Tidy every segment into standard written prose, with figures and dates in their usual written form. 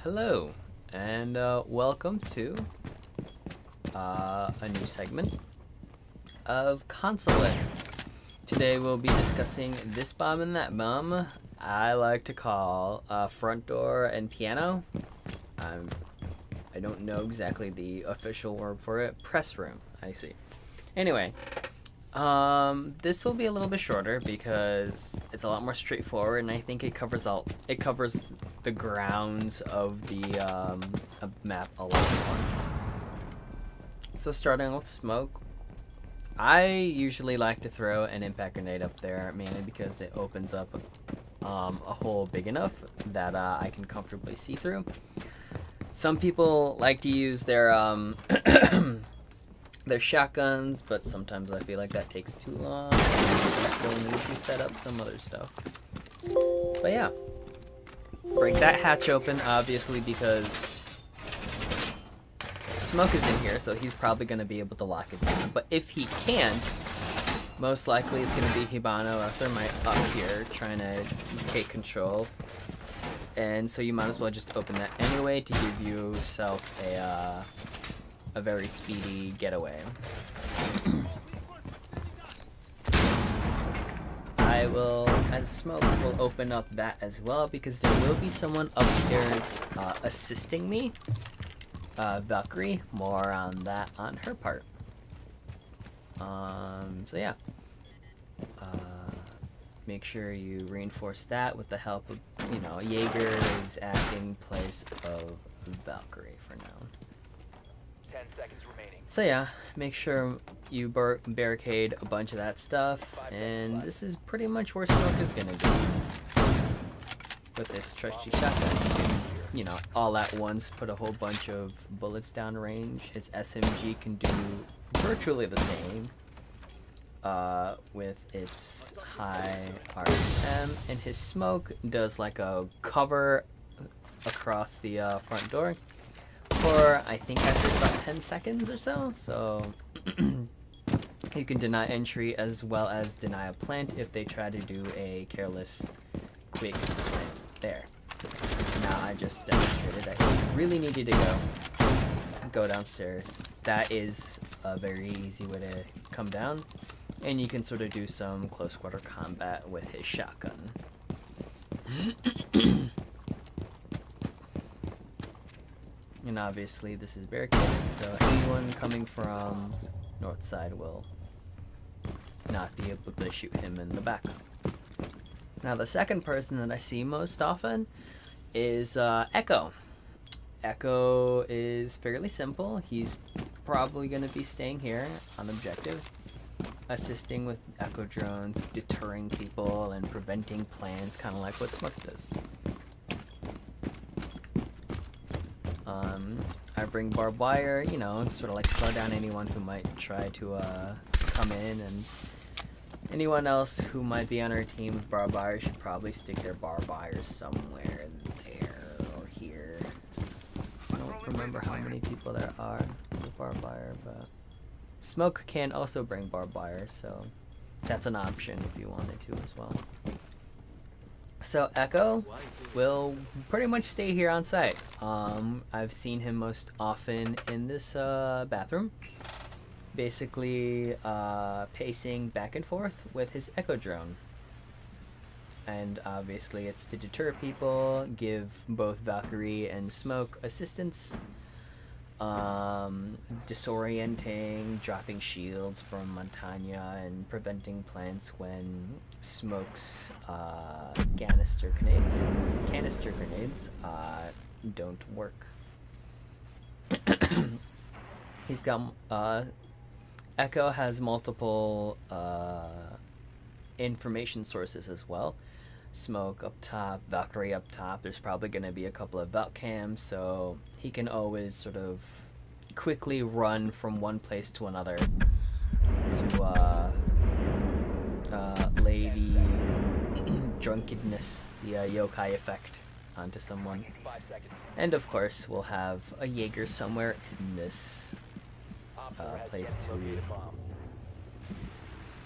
Hello, and welcome to a new segment of Consulate. Today we'll be discussing this bomb and that bomb. I like to call front door and piano. I don't know exactly the official word for it. Press room, I see. Anyway, this will be a little bit shorter because it's a lot more straightforward, and I think it covers the grounds of the map a lot more. So starting with smoke, I usually like to throw an impact grenade up there, mainly because it opens up a hole big enough that I can comfortably see through. Some people like to use their their shotguns, but sometimes I feel like that takes too long. You still need to set up some other stuff. But yeah, break that hatch open, obviously, because Smoke is in here, so he's probably going to be able to lock it down. But if he can't, most likely it's going to be Hibano or Thermite up here trying to take control. And so you might as well just open that anyway to give yourself a very speedy getaway. I will, as Smoke, will open up that as well because there will be someone upstairs assisting me. Valkyrie, more on that on her part. So yeah. Make sure you reinforce that with the help of, Jaeger is acting in place of Valkyrie for now. 10 seconds remaining. So yeah, make sure you barricade a bunch of that stuff, and this is pretty much where Smoke is gonna go. With this trusty shotgun, you can, all at once put a whole bunch of bullets down range. His SMG can do virtually the same. With its high RPM, and his smoke does like a cover across the front door for I think after about 10 seconds or so. So you can deny entry as well as deny a plant if they try to do a careless quick plant there. Now I just demonstrated that you really needed to go downstairs. That is a very easy way to come down. And you can sort of do some close quarter combat with his shotgun. And obviously this is barricaded, so anyone coming from north side will not be able to shoot him in the back. Now the second person that I see most often is Echo. Echo is fairly simple. He's probably going to be staying here on objective, assisting with echo drones, deterring people, and preventing plans, kind of like what Smoke does. I bring barbed wire, sort of like slow down anyone who might try to come in, and anyone else who might be on our team with barbed wire should probably stick their barbed wire somewhere there or here. I don't remember how many people there are with barbed wire, but Smoke can also bring barbed wire, so that's an option if you wanted to as well. So Echo will pretty much stay here on site. I've seen him most often in this bathroom, basically pacing back and forth with his Echo drone. And obviously it's to deter people, give both Valkyrie and Smoke assistance, disorienting, dropping shields from Montagna, and preventing plants when Smoke's canister grenades don't work. He's got Echo has multiple information sources as well. Smoke up top, Valkyrie up top. There's probably going to be a couple of Valk cams, so he can always sort of quickly run from one place to another to lay the drunkenness, the yokai effect onto someone. And of course, we'll have a Jaeger somewhere in this place to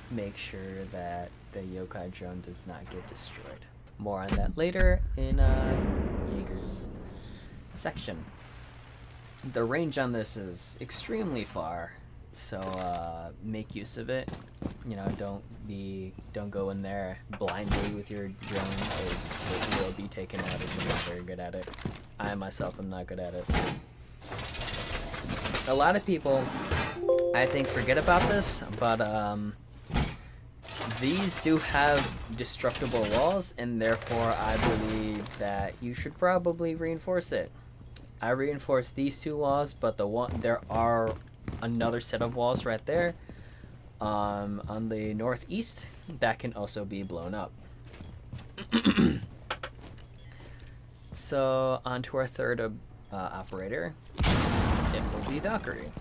make sure that the yokai drone does not get destroyed. More on that later in Jaeger's section. The range on this is extremely far, so make use of it. You know, don't go in there blindly with your drone, because it will be taken out if you're not very good at it. I myself am not good at it. A lot of people, I think, forget about this, but these do have destructible walls, and therefore I believe that you should probably reinforce it. I reinforced these two walls, but there are another set of walls right there on the northeast that can also be blown up. So on to our third operator. It will be Valkyrie,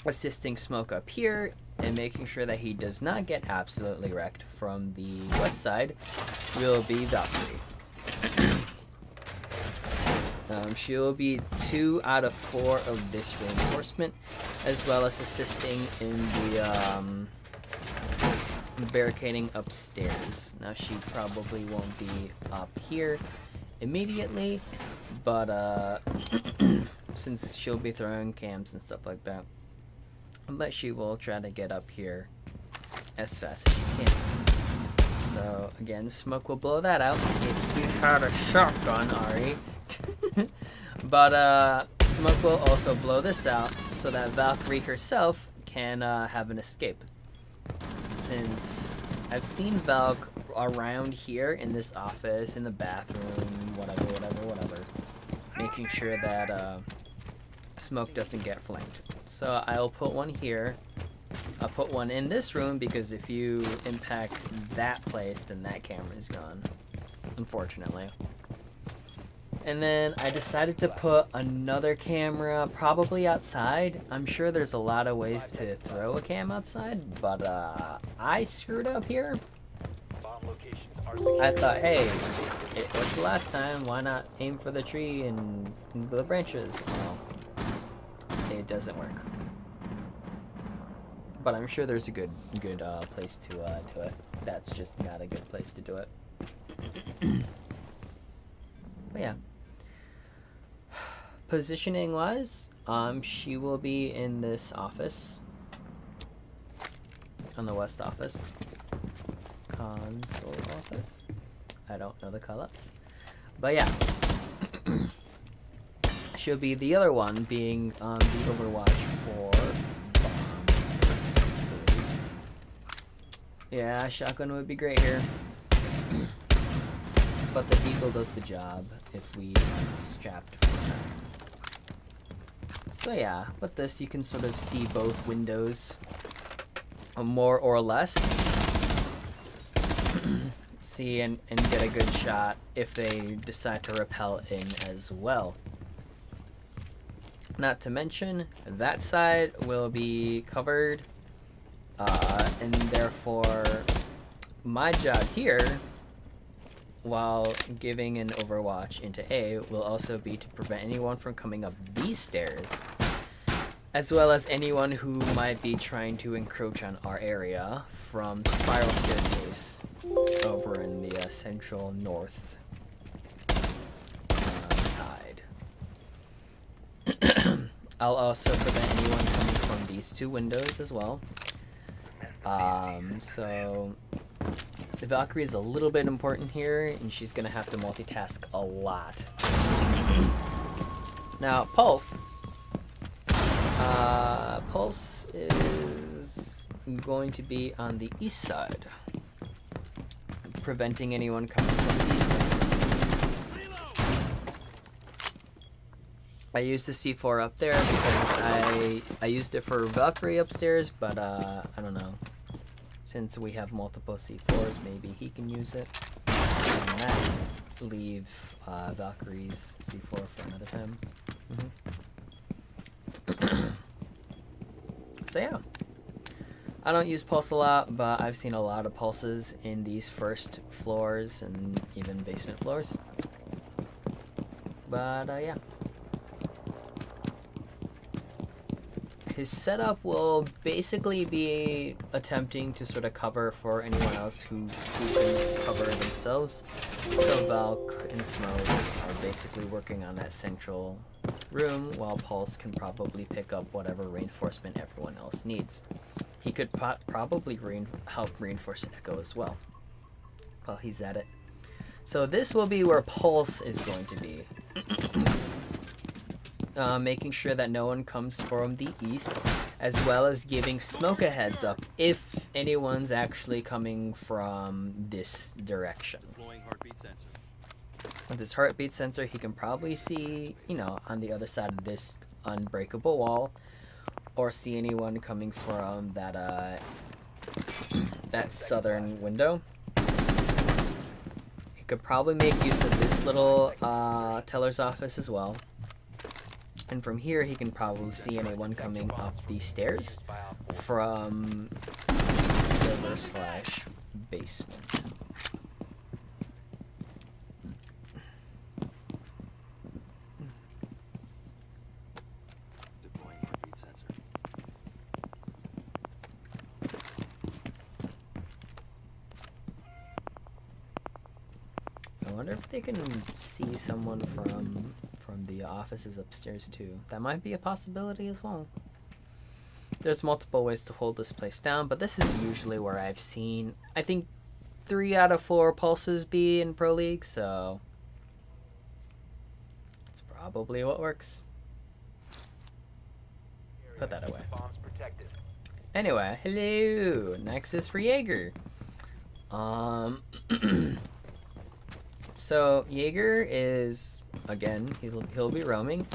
assisting Smoke up here and making sure that he does not get absolutely wrecked from the west side. Will be Valkyrie. She will be 2 out of 4 of this reinforcement, as well as assisting in the barricading upstairs. Now, she probably won't be up here immediately, but since she'll be throwing cams and stuff like that, but she will try to get up here as fast as she can. So again, Smoke will blow that out if you had a shotgun, Ari. But Smoke will also blow this out so that Valkyrie herself can have an escape. Since I've seen Valk around here in this office, in the bathroom, whatever, making sure that Smoke doesn't get flanked. So I'll put one here. I'll put one in this room, because if you impact that place, then that camera is gone, unfortunately. And then I decided to put another camera probably outside. I'm sure there's a lot of ways to throw a cam outside, but I screwed up here. I thought, hey, it worked last time, why not aim for the tree and the branches? Well, it doesn't work. But I'm sure there's a good place to do it. That's just not a good place to do it. But yeah. Positioning wise, she will be in this office, on the west office, console office. I don't know the call-ups, but yeah. She'll be the other one, being on the Overwatch for bomb. Yeah, shotgun would be great here. But the Deagle does the job if we strapped for her. So yeah, with this you can sort of see both windows, more or less. See and get a good shot if they decide to rappel in as well. Not to mention, that side will be covered, and therefore my job here, while giving an overwatch into A, will also be to prevent anyone from coming up these stairs, as well as anyone who might be trying to encroach on our area from spiral staircase over in the central north side. I'll also prevent anyone coming from these two windows as well. So the Valkyrie is a little bit important here, and she's gonna have to multitask a lot. Now, Pulse. Pulse is going to be on the east side, preventing anyone coming from the east side. I used the C4 up there because I used it for Valkyrie upstairs, but I don't know. Since we have multiple C4s, maybe he can use it. And that leave Valkyrie's C4 for another time. So yeah, I don't use Pulse a lot, but I've seen a lot of Pulses in these first floors and even basement floors. But yeah. his setup will basically be attempting to sort of cover for anyone else who can cover themselves. So Valk and Smoke are basically working on that central room, while Pulse can probably pick up whatever reinforcement everyone else needs. He could probably help reinforce Echo as well while he's at it. So this will be where Pulse is going to be. Making sure that no one comes from the east, as well as giving Smoke a heads up if anyone's actually coming from this direction. With his heartbeat sensor, he can probably see, you know, on the other side of this unbreakable wall, or see anyone coming from that that southern window. He could probably make use of this little teller's office as well. And from here, he can probably see anyone coming up the stairs from server/basement. I wonder if they can see someone from the offices upstairs too. That might be a possibility as well. There's multiple ways to hold this place down, but this is usually where I've seen, I think, 3 out of 4 pulses be in Pro League, so it's probably what works. Put that away. Anyway, hello. Next is for Jaeger. So Jaeger is, again, he'll be roaming,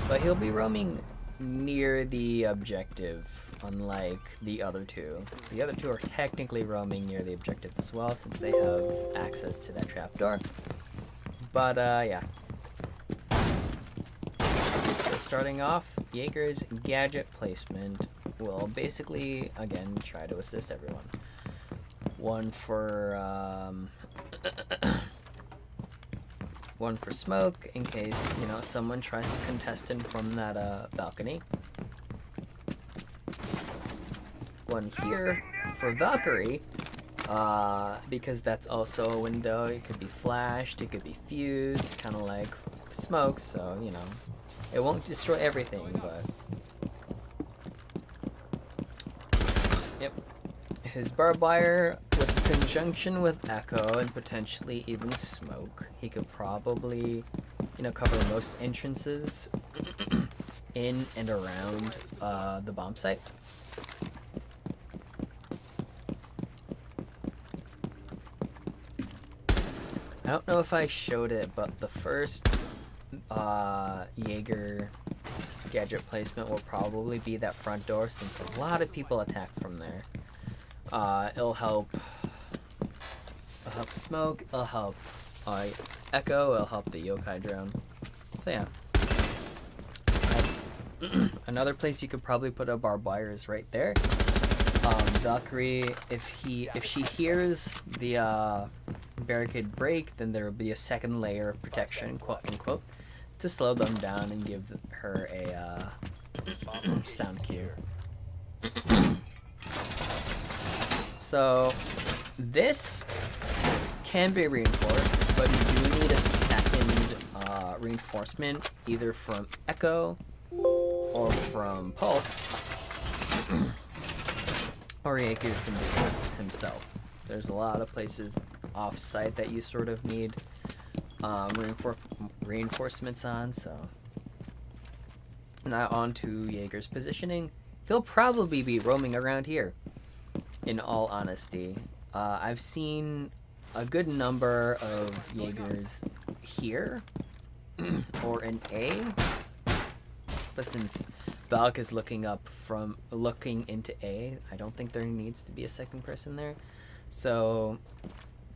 but he'll be roaming near the objective, unlike the other two. The other two are technically roaming near the objective as well, since they have access to that trapdoor. But yeah. So starting off, Jaeger's gadget placement will basically, again, try to assist everyone. One for one for Smoke, in case, you know, someone tries to contest him from that balcony. One here for Valkyrie, because that's also a window. It could be flashed, it could be fused, kind of like Smoke, so, you know, it won't destroy everything, but... Yep. His barbed wire, with conjunction with Echo and potentially even Smoke, he could probably, you know, cover most entrances in and around the bomb site. I don't know if I showed it, but the first Jaeger gadget placement will probably be that front door, since a lot of people attack from there. It'll help Smoke, it'll help Echo, it'll help the yokai drone. So yeah. Another place you could probably put a barbed wire is right there. Valkyrie, if she hears the barricade break, then there will be a second layer of protection, quote unquote, to slow them down and give her a sound cue. So this can be reinforced, but you do need a second reinforcement, either from Echo or from Pulse, or Jaeger can do it himself. There's a lot of places off-site that you sort of need reinforcements on, so... Now on to Jaeger's positioning. He'll probably be roaming around here, in all honesty. I've seen a good number of Jaegers here, or in A, but since Valk is looking into A, I don't think there needs to be a second person there. So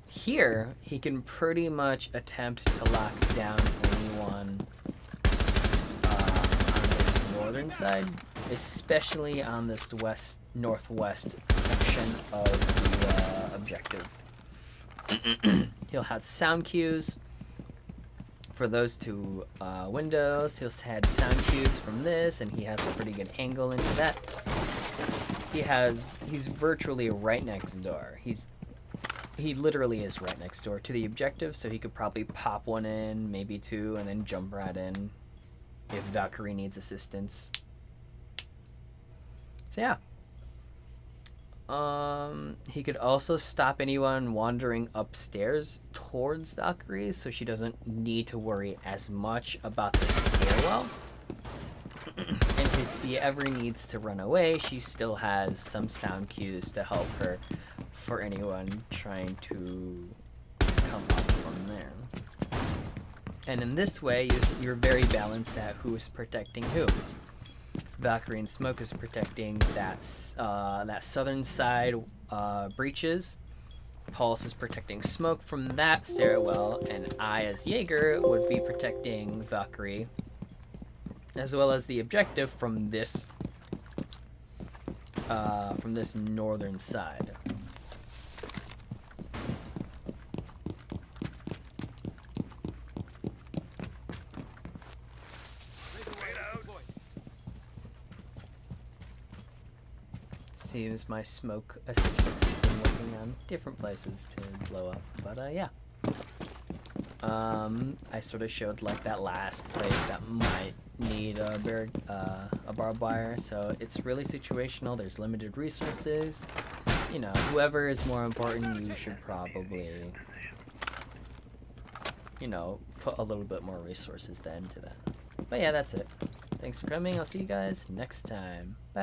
here, he can pretty much attempt to lock down anyone on this northern side, especially on this northwest section of the objective. He'll have sound cues for those two windows. He'll had sound cues from this, and he has a pretty good angle into that. He's virtually right next door. He literally is right next door to the objective, so he could probably pop one in, maybe two, and then jump right in if Valkyrie needs assistance. So yeah. He could also stop anyone wandering upstairs towards Valkyrie, so she doesn't need to worry as much about the stairwell. And if he ever needs to run away, she still has some sound cues to help her for anyone trying to come up from there. And in this way, you're very balanced at who's protecting who. Valkyrie and Smoke is protecting that southern side breaches. Pulse is protecting Smoke from that stairwell, and I, as Jaeger, would be protecting Valkyrie, as well as the objective from this northern side. Seems my Smoke assistant has been working on different places to blow up, but yeah. I sort of showed like that last place that might need a barbed wire, so it's really situational. There's limited resources. You know, whoever is more important, you should probably, you know, put a little bit more resources then into that. But yeah, that's it. Thanks for coming. I'll see you guys next time. Bye.